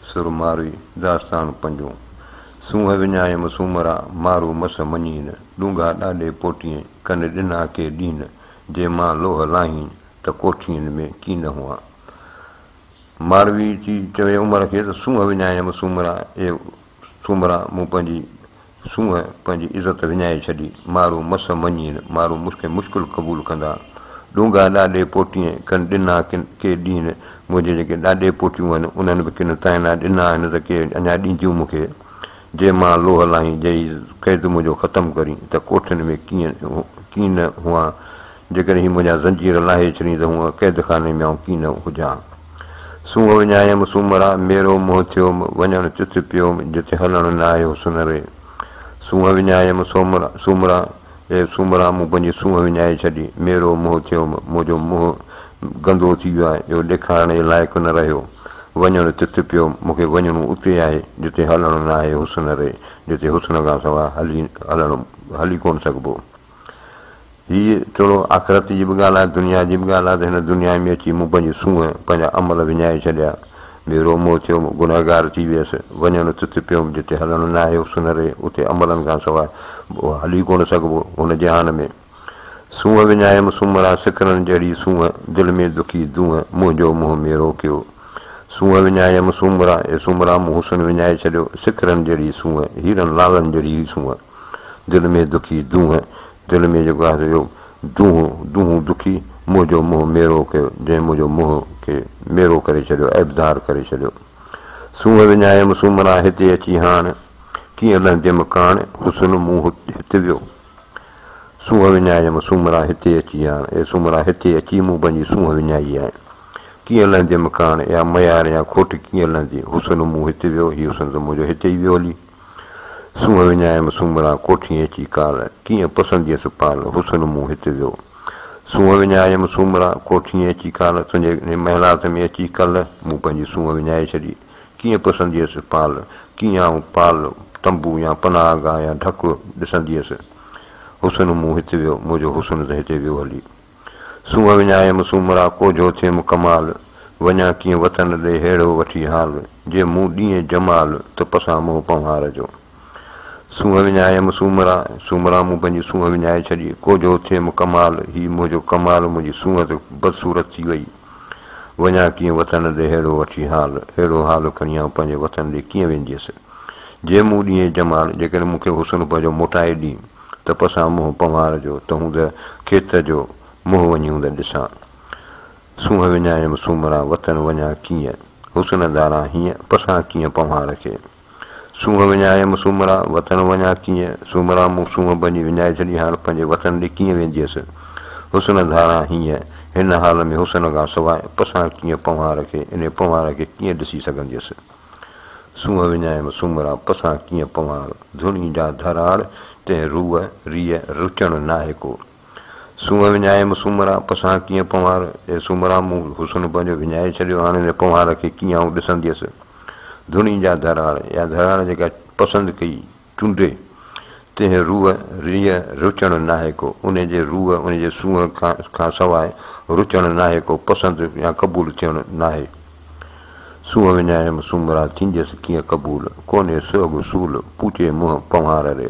सुर मारवी दास्तान पंजो सूंहं विञायम सूमरा मारू मस मञीन डूंगा ॾाॾे पोटीअ कन ॾिना के ॾीन जे मां लोह लाहीं त कोठियुनि में कीन हुआ। मारवी थी चवे उमिरि खे त सूंहं विञायम सूमरा ए सूमरा मूं पंहिंजी सूंहं पंहिंजी इज़त विञाए छॾी मारू मस मञीन मारू मुश्किल क़बूल कंदा डूंगा ॾाॾे पोटीअ कन ॾिना के ॾीन मुंहिंजे जेके ॾाॾे पोटियूं आहिनि उन्हनि बि किन ताइना ॾिना आहिनि त के अञा ॾींदियूं मूंखे जे मां लोह लाहीं जई क़ैद मुंहिंजो ख़तमु करी त कोठियुनि में कीन हुआ जेकॾहिं हीअ मुंहिंजा ज़ंजीर लाहे छॾी त हूअं क़ैद खाने में कीन हुजां। सूंहं विञायमि सूमरा मेरो मुंहुं थियो वञणु चित पियो जिते हलणु न आयो सुनरे सूंहं विञायमि सूमरा ए सूमरा मूं पंहिंजी सूंहं विञाए छॾी मेरो मुंहुं थियो मुंहिंजो मुंहुं गंदो थी वियो आहे इहो ॾेखारण जे लाइक़ु न रहियो वञणु चित पियो मूंखे वञिणो उते आहे जिते हलणु न आहे हुस्न रे जिते हुस्न खां सवाइ हली कोन सघिबो। हीअ थोरो आख़िरत जी बि ॻाल्हि आहे दुनिया जी बि ॻाल्हि आहे त हिन दुनिया में अची मूं पंहिंजी सूंहं पंहिंजा अमल विञाए छॾिया मेरो मुंहुं थियो गुनहगार थी वियसि वञणु चित पियो जिते हलणु न आहे हुस्न रे उते अमलनि खां सवाइ हली कोन सघिबो हुन जहान में। सूंहं विञायमि सूमरा सिखरनि जहिड़ी सूंहं दिलि में दुखी दूंहं मुंहिंजो मुंहुं मेरो कयो सूंहं विञायमि सूमरा ऐं सूमरा मूं हुस्न विञाए छॾियो सिखरनि जहिड़ी सूंहं हीरनि लालनि जहिड़ी सूंहं दिलि में दुखी दूंहं दिलि में जेको आहे दूंहं दुखी मुंहिंजो मुंहुं मेरो कयो जंहिं मुंहिंजो मुंहुं खे मेरो करे छॾियो ऐबदार करे छॾियो। सूंहं विञायमि सूमरा हिते अची हाणे कीअं लहंदमि कान हुस्न मूं हिते वियो सूंहं विञायमि सूमरा हिते अची हाणे ऐं सूमरा हिते अची मूं पंहिंजी सूंहं विञाई आहे कीअं लहंदमि कान या मयार या खोट कीअं लहंदी हुस्न मूं हिते वियो हीउ हुस्न त मुंहिंजो हिते ई वियो हली सूंहं विञायमि सूमरा कोठीअ अची काल कीअं पसंदीअसि पाल हुस्न मूं हिते वियो सूंहं विञायमि सूमरा कोठीअ अची काल तुंहिंजे महिलात में अची कल्ह मूं पंहिंजी सूंहं विञाए छॾी कीअं पसंदीअसि पाल कीअं आऊं पाल तंबू या पनाह गाह या ढकु ॾिसंदीअसि हुस्न मूं हिते वियो मुंहिंजो हुस्न त हिते वियो हली सूंहं विञायमि सूमरा कोझो थियमि कमाल वञा कीअं वतन ॾे अहिड़ो वठी हाल जे मूं ॾींहं जमाल त पसां मोह पंवार जो सूंहं विञायमि सूमरा मूं पंहिंजी सूंहं विञाए छॾी कोझो थियमि कमाल हीउ मुंहिंजो कमाल मुंहिंजी सूंहं त बदसूरत थी वई वञा कीअं वतन ॾे अहिड़ो वठी अहिड़ो हाल खणी आऊं पंहिंजे वतन ॾे कीअं वेंदीअसि जे मूं ॾींहं जमाल जेकॾहिं मूंखे हुस्न पंहिंजो मोटाए ॾी त पसां मोह पंवार जो त हूं त खेत जो मुंहुं वञी हूं त ॾिसां सूंहं विञायमि सूमरा वतन वञा कीअं हुस्न दारा हीअं पसां कीअं पंवार खे सूंहं विञायमि सूमरा वतन वञा कीअं सूमरा मूं सूंहं पंहिंजी विञाए छॾी हाणे पंहिंजे वतन ॾे कीअं वेंदीअसि हुस्न धारा हीअं हिन हाल में हुस्न खां सवाइ पसां कीअं पंवार खे इन पंवार खे कीअं ॾिसी सघंदसि सूंहं विञायमि सूमरा पसां कीअं पंवार धुनी जा धराड़ तंहिं रूह रीह रुचणु नाहे को सूंहं विञायमि सूमरा पसां कीअं पंवार ऐं सूमरा मूं हुस्न पंहिंजो विञाए छॾियो हाणे हिन पंवार खे कीअं आऊं ॾिसंदसि धुनी जा धराड़ या धराड़ जेका पसंदि कई चूंडे तंहिं रूह रीह रुचणु नाहे को उनजे रूह उनजे सूंहं खां सवाइ रुचणु नाहे को पसंदि या क़बूल थियणु नाहे सूंहं विञायमि सूमरा थींदसि कीअं क़बूल कोन्हे सोग सूल पूचे मुंहुं पंवार रे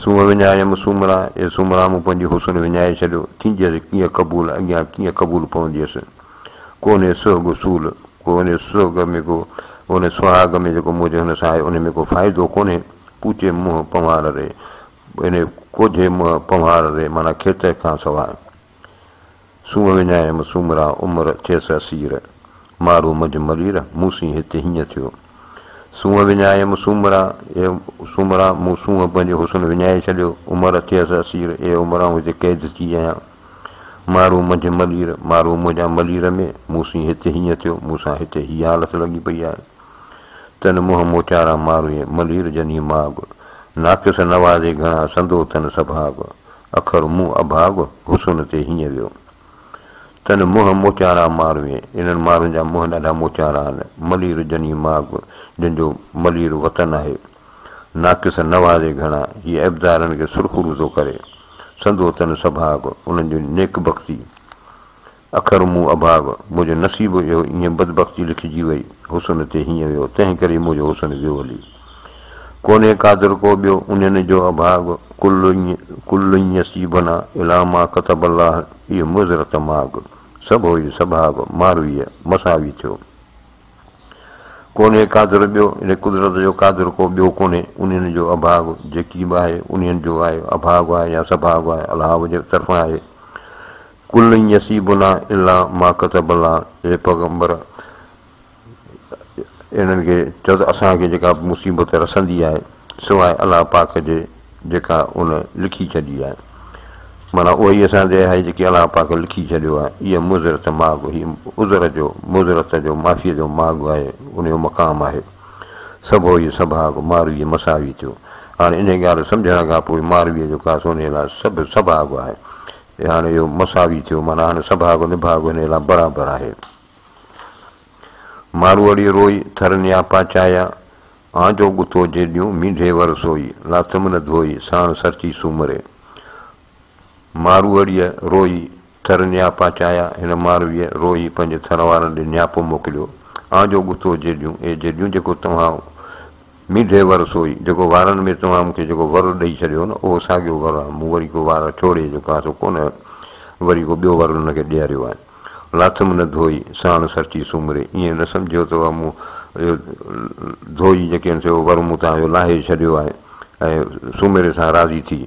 सूंहं विञायमि सूमरा ऐं सूमरा मूं पंहिंजी हुस्न विञाए छॾियो थींदसि कीअं क़बूल अॻियां कीअं क़बूल पवंदसि कोन्हे सोग सूल कोन्हे सोग में को उन सुहाग में जेको मुंहिंजे हुन सां आहे उन में को फ़ाइदो कोन्हे पूचे मुंहुं पंवार रे इन कोझे मुंहुं पंवार रे माना खेत खां सवाइ सूंहं विञायमि सूमरा उमिरि थियसि असीर मारू मझ मलीर मूंसी हिते हीअं थियो सूंहं विञायमि सूमरा मूं सूंहं पंहिंजो हुस्न विञाए छॾियो उमिरि थियसि असीर ए उमिरि आऊं हिते क़ैद थी आहियां मारू मझ मलीर मारू मुंहिंजा मलीर में मूंसी हिते हीअं थियो मूंसां हिते हीअ हालत लॻी पई आहे तन मुंहुं मोचारा मारू मलीर जनी माग नाकिस नवाज़े घणा संदो तन सभाग अखर मुंहुं अभाग हुस्न ते हीअं वियो तन मुंहुं मोचारा मारूं इन्हनि माण्हुनि जा मुंहं ॾाढा मोचारा आहिनि मलीर जनी माग जंहिंजो मलीर वतन आहे नाकिस नवाज़े घणा हीअ ऐबदारनि खे सुरखुरू थो करे संदो तन सभाग उन्हनि जी नेक बख़्ती अखर मूं अभाग मुंहिंजे नसीब जो ईअं बदबख़्ती लिखिजी वई हुसन ते हीअं वियो तंहिं करे मुंहिंजो हुसन वियो हली कोन्हे कादर को ॿियो उन्हनि जो अभाग कुल नसीबना इलामा कतब अल्लाह इहो मुज़रत माग सभु हुई सभाग मारवीअ मसावी थियो कोन्हे कादर ॿियो इन कुदरत जो कादर को ॿियो कोन्हे उन्हनि जो अभाग जेकी बि आहे उन्हनि जो आहे अभाग आहे या सभाग आहे अलाह जे तरफ़ां आहे कुल नसीबना इला मा कतब अल्लाह हे पैगंबर इन्हनि खे चओ त असांखे जेका मुसीबत रसंदी आहे सवाइ अलाह पाक जे जेका उन लिखी छॾी आहे माना उहो ई असां ते आहे जेकी अलाह पाक लिखी छॾियो आहे इहा मुज़रत माग हीअ उज़र जो मुज़रत जो माफ़ीअ जो माग आहे उनजो मक़ाम आहे सभु इहो सभाग मारवीअ मसावी थियो हाणे इन ॻाल्हि सम्झण खां पोइ मारवीअ जो का सोने लाइ सभु सभाग आहे हाणे इहो मसावी थियो माना हाणे सभाग निभाग हिन लाइ बराबरि आहे मारवड़ी रोई थर न्यापा चाया आंजो गुथो जेॾियूं मींढे वर सोई लाथम न धोई साण सरची सूमरे मारवड़ीअ रोई थर न्यापा चाया हिन मारवीअ रोई पंहिंजे थर वारनि ॾे न्यापो मोकिलियो आंजो गुथो जेॾियूं ए जेॾियूं जेको तव्हां मींढे वर सोई जेको वारनि में तव्हां मूंखे जेको वर ॾेई छॾियो न उहो साॻियो वर आहे मूं वरी को वार छोड़े जेको आहे सो कोन वरी को ॿियो वर हुनखे ॾियारियो आहे लाथम न धोई साण सरची सूमरे ईअं न सम्झो त मूं इहो धोई जेके आहिनि से वर मूं तव्हांजो लाहे छॾियो आहे ऐं सूमरे सां राज़ी थी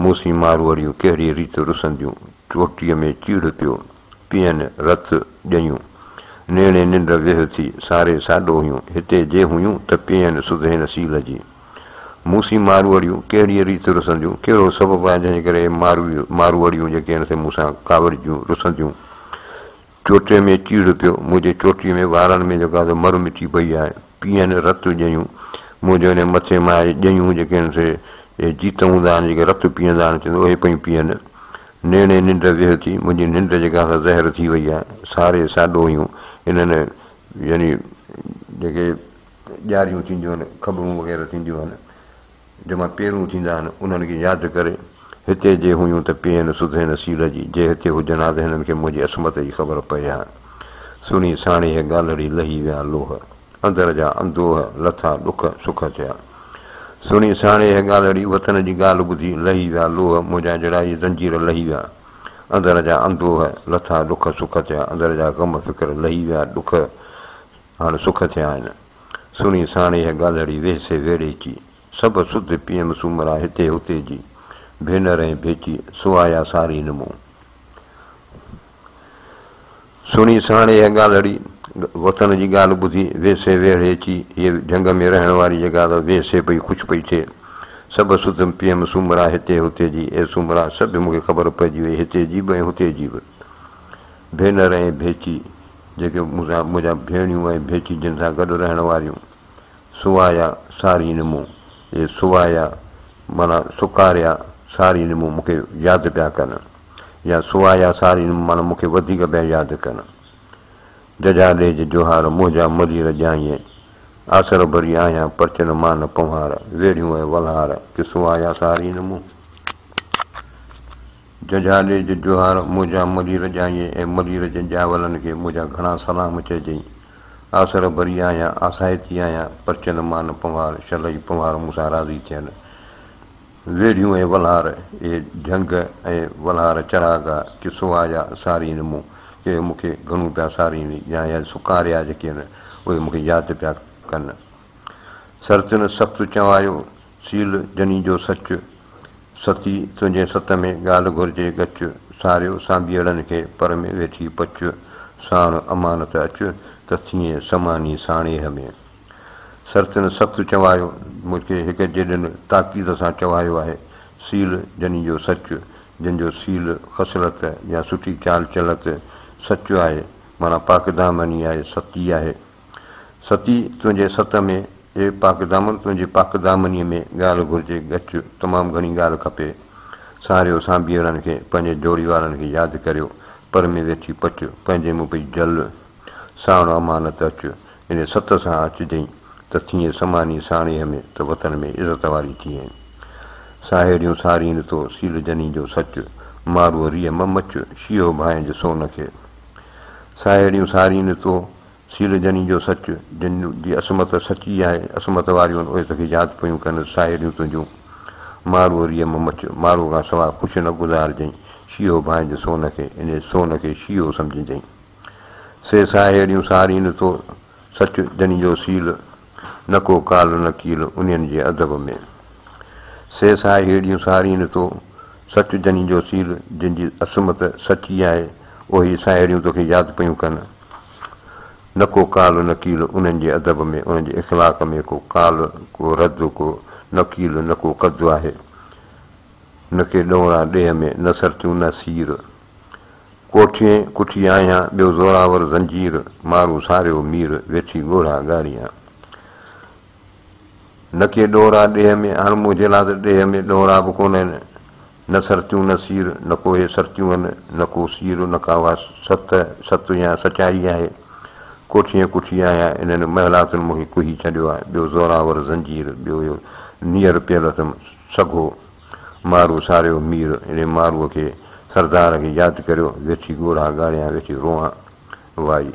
मूसी मारवड़ियूं कहिड़ी रीति रुसंदियूं चोटीअ में चीड़ पियो पीअनि रत ॼयूं नेणे निंड वेह थी सारे साॾो हुयूं हिते जे हुयूं त पीअनि सुधे नसील जी मूसी मारवड़ियूं कहिड़ी रीति रुसंदियूं कहिड़ो सबबु आहे जंहिं करे मारवड़ियूं जेके आहिनि से मूंसां कावड़ियूं रुसंदियूं चोटे में चीड़ पियो मुंहिंजे चोटीअ में वारनि में जेका आहे मर मिटी पई आहे पीअनि रत ॼयूं मुंहिंजे हिन मथे मां ॼयूं जेके आहिनि से जीत हूंदा आहिनि जेके रत पीअंदा आहिनि चवंदो उहे पई पीअनि नेणे निंड वेह थी मुंहिंजी निंड जेका आहे ज़हर थी वई आहे सारे साॾो हुयूं इन्हनि यानी जेके ॼारियूं थींदियूं आहिनि ख़बरूं वग़ैरह थींदियूं आहिनि जंहिंमां पेरूं थींदा आहिनि उन्हनि खे यादि करे हिते जे हुयूं त पीअनि सुधे नसील जी जे हिते हुजनि हा त हिननि खे मुंहिंजी असमत जी ख़बर पए हा सुणी साणी ॻाल्हड़ी लही विया लोह अंदर जा अंदोह लथा ॾुख सुख थिया सुणी साणे ॻाल्हड़ी वतन जी ॻाल्हि ॿुधी लही विया लोह मुंहिंजा जहिड़ा इहे ज़ंजीर लही विया अंदर जा अंदोह लथा ॾुख सुख थिया अंदर जा ग़म फ़िक्र लही विया ॾुख हाणे सुख थिया आहिनि सुणी साणे ॻाल्हड़ी वेसे वेड़े अची सभु सुध पीअम सूमरा हिते हुते जी भेनर ऐं भेची सुवाया सारी नमूं सुणी साणे ॻाल्हड़ी वतन जी ॻाल्हि ॿुधी वेसे वेड़े अची हीअ झंग में रहण वारी जेका त वेसे पई ख़ुशि पई थिए सभु सुध पीअम सूमरा हिते हुते जी ए सूमरा सभु मूंखे ख़बर पइजी वई हिते जी बि ऐं हुते जी बि भेनर ऐं भेची जेके मुंहिंजा भेणियूं ऐं भेची जिन सां गॾु रहण वारियूं सुवाया सारी नमूं इहे सुवाया माना सुकारिया सारी नमूं मूंखे यादि पिया कनि या सुवाया सारी नमूं माना मूंखे वधीक पिया यादि कनि जजा ॾे जोहार मुंहिंजा मलीर ॼाईं आसर भरी आहियां परचन मान पंवार वेड़ियूं ऐं वलहार कि सुवाया सारी नमूं जजा ॾे जोहार मुंहिंजा मलीर ॼाईं ऐं मलीर जे ॼावलनि खे मुंहिंजा घणा सलाम चइजई आसर भरी आहियां आसाइती आहियां परचन मान पंवार शलई पंवार मूंसां राज़ी थियनि वेड़ियूं ऐं वलहार इहे झंग ऐं वलहार चरागा कि सुवाया सारी नमूं के मूंखे घणो पिया सारीनि या सुकारिया जेके आहिनि उहे मूंखे यादि पिया कनि सरतिन सख़्तु चवायो सील जनी जो सच सती तुंहिंजे सत में ॻाल्हि घुरिजे गच सारियो सांभीअड़नि खे पर में वेठी पच साण अमानत अच त थिए समानी साणेह में सरतिन सख़्तु चवायो मूंखे हिकु जॾहिं ताक़ीद सां चवायो आहे सील जनी जो सच जंहिंजो सील ख़सलत या सुठी चाल चलत सच आहे माना पाकदामनी आहे सती आहे सती तुंहिंजे सत में ए पाकदामन तुंहिंजे पाकदामनीअ में ॻाल्हि घुरिजे गच तमामु घणी ॻाल्हि खपे सारियो सांभीअड़नि खे पंहिंजे जोड़ी वारनि खे यादि करियो पर में वेठी पच पंहिंजे मूं पई जल साण अमानत अच इन सत सां अचिजांइ त थिए समानी साणीअ में त वतन में इज़त वारी थिए साहेड़ियूं सारीनि थो सील जनी जो सच मारूअ रिय मच शियो भांइ सोन खे साहेड़ियूं सारीनि तो सील जनी जो सच जिन जी असमत सची आहे असमत वारियूं उहे तोखे यादि पियूं कनि साहेड़ियूं तुंहिंजूं मारूअ रिय मच मारू खां सवाइ ख़ुशि न गुज़ारजांइ शियो भांइ सोन खे इन सोन खे शियो सम्झजांइ से साहेड़ियूं सारीनि तो सच जनी जो सील न को काल न कील उन्हनि जे अदब में से साहेड़ियूं सारीनि तो सच जनी जो सील जिन जी असमत सची आहे उहे साहेड़ियूं तोखे यादि पियूं कनि न को काल न कील उन्हनि जे अदब में उन्हनि जे इख़लाक़ में को काल को रद को नकील न को कद आहे न के ॾोड़ा ॾेह में न सरतियूं न सीर कोठिए कुठी आहियां ॿियो ज़ोरावर ज़ंजीर मारू सारियो मीर वेठी ॻोढ़ा ॻाढ़ियां न के ॾोरा ॾेह में हाणे मुंहिंजे लाइ त ॾेह में ॾोरा बि कोन आहिनि न सरतियूं न सीर न को हे सरतियूं आहिनि न को सीर न का उहा सत या सचाई आहे कोठीअ कुठी आहियां इन्हनि महिलातुनि मूंखे कुही छॾियो आहे ॿियो ज़ोरावर ज़ंजीर ॿियो इहो नीअर पियल अथमि सघो मारू सारियो मीर इन मारूअ खे सरदार खे यादि करियो वेठी ॻोढ़ा ॻाढ़ियां वेठी रोआं वाई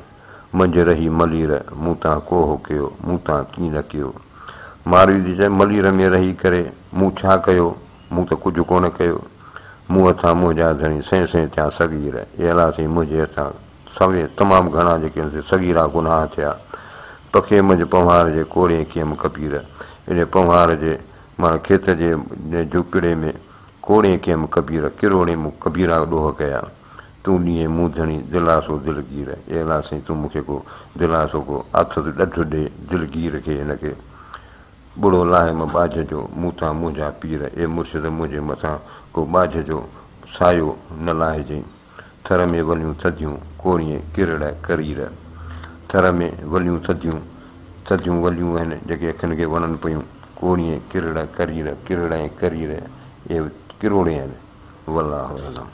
मंझि रही मलीर मूं तां कोहो कयो मूं तां कीअं न कयो मारू थी चए मलीर में रही करे मूं छा कयो मूं त कुझु कोन कयो मूं हथां मुंहिंजा धणी सें सें थिया सगीर अहिड़ासीं मुंहिंजे हथां सवे तमामु घणा जेके सगीरा गुनाह थिया पखे मुंहिंजे पवहार जे कोड़े कीअं कबीर इन पवहार जे माना खेत जे झुपड़े में कोड़े कीअं कबीर किरोड़े मूं कबीरा ॾोह कया तूं ॾींहुं मूं धणी दिलासो दिलगीर अहिड़ासीं तूं मूंखे को दिलासो को हथ ॾढ ॾे दिलगीर खे हिनखे बुढ़ो लाहे मां ॿाझ जो मूं तां मुंहिंजा पीर ए मुर्शिद मुंहिंजे मथां को ॿाझ जो सायो न लाहिजांइ थर में वलियूं थधियूं कोड़ीअ किरड़ करीर थर में वलियूं थधियूं वलियूं आहिनि जेके अखियुनि खे वणनि पियूं कोड़ीअ किरड़ करीर किरड़ ऐं करीर इहे किरोड़े आहिनि वल्लाहु अलम।